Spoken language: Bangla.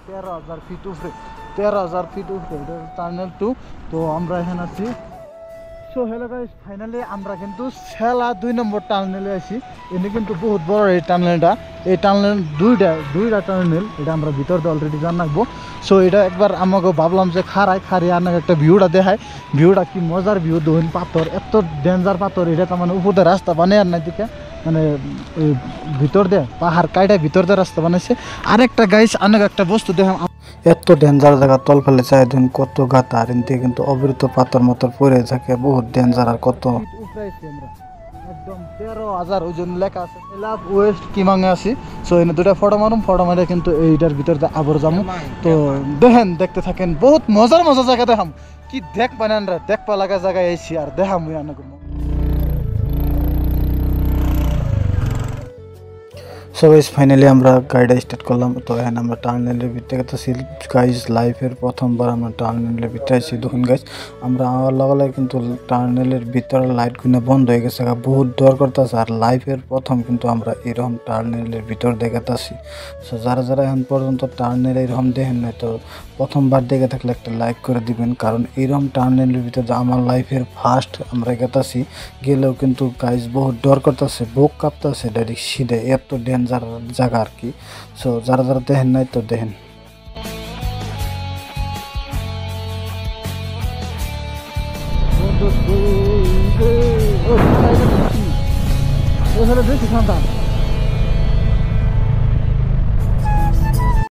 13,000 ফিট উপরে 13,000 ফিট উপরে এটা টানেল 2 তো আমরা এখানে আছি সো হ্যালো গাইস ফাইনালি আমরা কিন্তু সেলা 2 নম্বর টানেলে আছি এনে কিন্তু বহুত বড় এই টানেলটা এই টানেল দুইটা টানেল এটা আমরা ভিতর দিয়ে অলরেডি জানাবো সো এটা একবার আমাকে ভাবলাম যে খারি আর একটা ভিউটা দেখায় ভিউটা কি মজার ভিউ দোহিন পাথর এত ডেঞ্জার পাথর এটা তো মানে উপরে রাস্তা বানায় আর না দিকে মানে ভিতর দিয়ে পাহাড় কাইটা ভিতর দিয়ে রাস্তা বানাইছে আরেকটা গাইস অনেক একটা বস্তু দেখাম এত ডেঞ্জার জায়গা তল ফেলে চাই দিন কত গাতা আর এনতে কিন্তু অবিরত পাথর মতর পড়ে থাকে বহুত ডেঞ্জার আর কত একদম 13,000 ওজন লেখা আছে এলাভ ওয়েস্ট কিমাঙে আছি সো এনে দুটা ফটো মারে কিন্তু এইটার ভিতর দিয়ে আবার যাবো তো দেখতে থাকেন বহুত মজার জায়গা দেখাম কি দেখ বানান রে দেখবা লাগা জায়গায় আইছি আর দেখাম সো গাইস ফাইনালি আমরা গাড়িটা স্টার্ট করলাম তো এখানে আমরা টার্নেলের ভিতরে গেছি গাইস লাইফের প্রথমবার আমরা টার্নেলের ভিতরে আছি দেখুন গাইস আমরা আলাদা কিন্তু টার্নেলের ভিতরে লাইটগুলো বন্ধ হয়ে গেছে বহুত ডর করতেছে আর লাইফের প্রথম কিন্তু আমরা এরকম টার্নেলের ভিতর দেখাতেছি সো যারা এখন পর্যন্ত টার্নেল এরকম দেখেন না তো প্রথমবার দেখে থাকলে একটা লাইক করে দিবেন কারণ এরকম টার্নেলের ভিতরে আমার লাইফের ফার্স্ট আমরা গেতাছি গেলেও কিন্তু গাইস বহুত ডর করতেছে বুক কাঁপতেছে ডাইরেক্ট সিধে এত ডেঞ্জার জায়গা আর কি সো যারা দেখেন নাই তো দেখেন বেশি ঠান্ডা